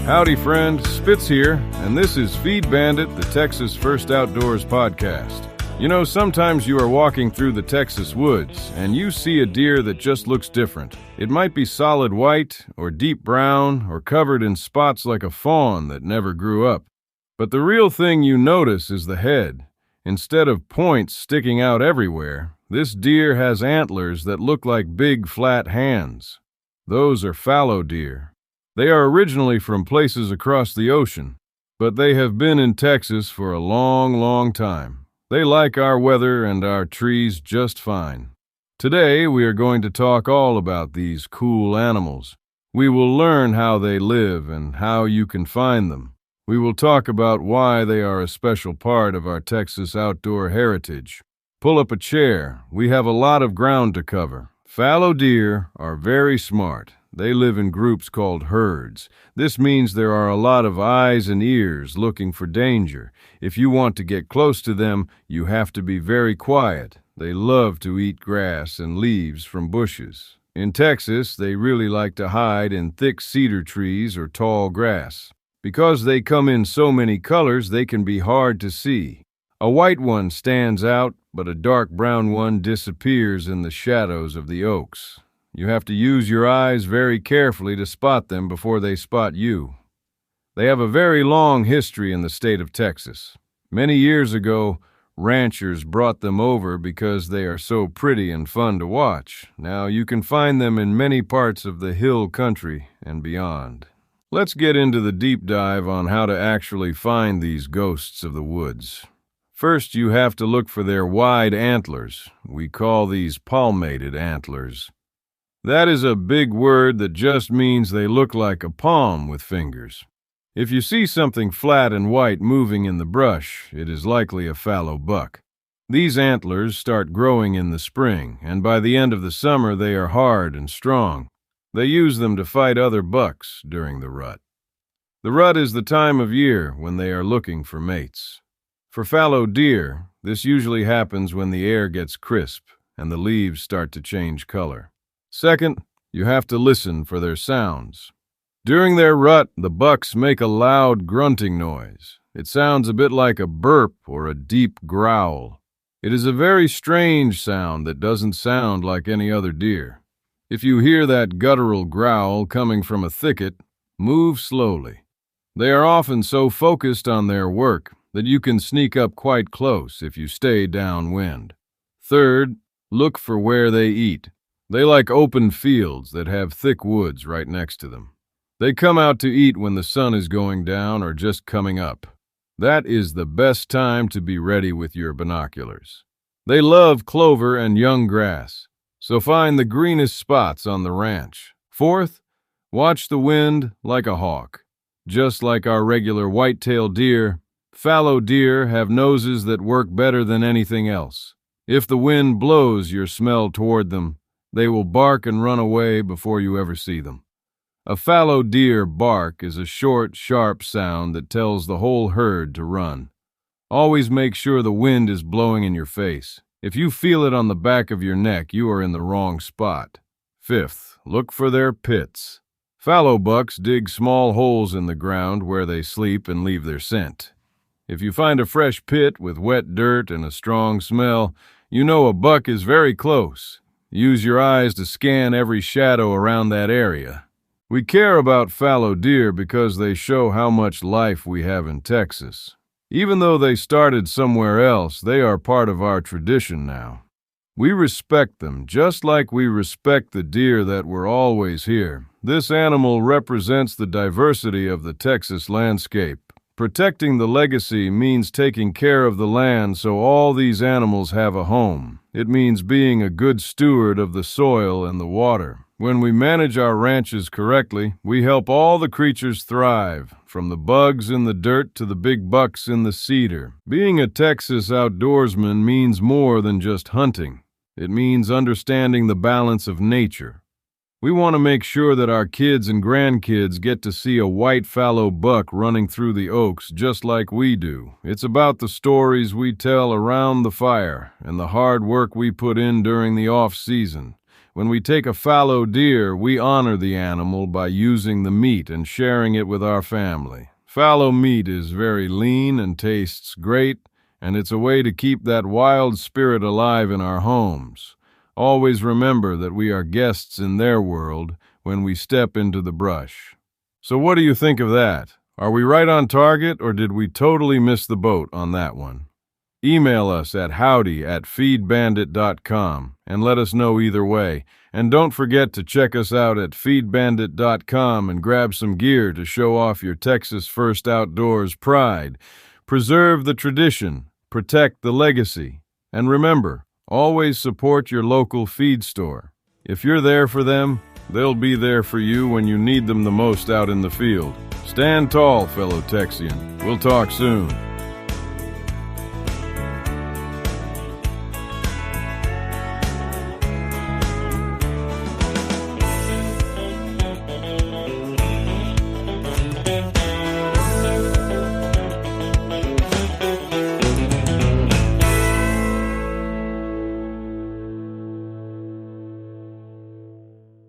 Howdy, friend. Spitz here, and this is Feed Bandit, the Texas First Outdoors podcast. You know, sometimes you are walking through the Texas woods, and you see a deer that just looks different. It might be solid white, or deep brown, or covered in spots like a fawn that never grew up. But the real thing you notice is the head. Instead of points sticking out everywhere, this deer has antlers that look like big, flat hands. Those are fallow deer. They are originally from places across the ocean, but they have been in Texas for a long, long time. They like our weather and our trees just fine. Today, we are going to talk all about these cool animals. We will learn how they live and how you can find them. We will talk about why they are a special part of our Texas outdoor heritage. Pull up a chair. We have a lot of ground to cover. Fallow deer are very smart. They live in groups called herds. This means there are a lot of eyes and ears looking for danger. If you want to get close to them, you have to be very quiet. They love to eat grass and leaves from bushes. In Texas, they really like to hide in thick cedar trees or tall grass. Because they come in so many colors, they can be hard to see. A white one stands out, but a dark brown one disappears in the shadows of the oaks. You have to use your eyes very carefully to spot them before they spot you. They have a very long history in the state of Texas. Many years ago, ranchers brought them over because they are so pretty and fun to watch. Now you can find them in many parts of the hill country and beyond. Let's get into the deep dive on how to actually find these ghosts of the woods. First, you have to look for their wide antlers. We call these palmated antlers. That is a big word that just means they look like a palm with fingers. If you see something flat and white moving in the brush, it is likely a fallow buck. These antlers start growing in the spring, and by the end of the summer they are hard and strong. They use them to fight other bucks during the rut. The rut is the time of year when they are looking for mates. For fallow deer, this usually happens when the air gets crisp and the leaves start to change color. Second, you have to listen for their sounds. During their rut, the bucks make a loud grunting noise. It sounds a bit like a burp or a deep growl. It is a very strange sound that doesn't sound like any other deer. If you hear that guttural growl coming from a thicket, move slowly. They are often so focused on their work that you can sneak up quite close if you stay downwind. Third, look for where they eat. They like open fields that have thick woods right next to them. They come out to eat when the sun is going down or just coming up. That is the best time to be ready with your binoculars. They love clover and young grass, so find the greenest spots on the ranch. Fourth, watch the wind like a hawk. Just like our regular white-tailed deer, fallow deer have noses that work better than anything else. If the wind blows your smell toward them, they will bark and run away before you ever see them. A fallow deer bark is a short, sharp sound that tells the whole herd to run. Always make sure the wind is blowing in your face. If you feel it on the back of your neck, you are in the wrong spot. Fifth, look for their pits. Fallow bucks dig small holes in the ground where they sleep and leave their scent. If you find a fresh pit with wet dirt and a strong smell, you know a buck is very close. Use your eyes to scan every shadow around that area. We care about fallow deer because they show how much life we have in Texas. Even though they started somewhere else, they are part of our tradition now. We respect them just like we respect the deer that were always here. This animal represents the diversity of the Texas landscape. Protecting the legacy means taking care of the land so all these animals have a home. It means being a good steward of the soil and the water. When we manage our ranches correctly, we help all the creatures thrive, from the bugs in the dirt to the big bucks in the cedar. Being a Texas outdoorsman means more than just hunting. It means understanding the balance of nature. We want to make sure that our kids and grandkids get to see a white fallow buck running through the oaks just like we do. It's about the stories we tell around the fire and the hard work we put in during the off-season. When we take a fallow deer, we honor the animal by using the meat and sharing it with our family. Fallow meat is very lean and tastes great, and it's a way to keep that wild spirit alive in our homes. Always remember that we are guests in their world when we step into the brush. So what do you think of that? Are we right on target, or did we totally miss the boat on that one? Email us at howdy@feedbandit.com and let us know either way. And don't forget to check us out at feedbandit.com and grab some gear to show off your Texas First Outdoors pride. Preserve the tradition, protect the legacy, and remember, always support your local feed store. If you're there for them, they'll be there for you when you need them the most out in the field. Stand tall, fellow Texian. We'll talk soon.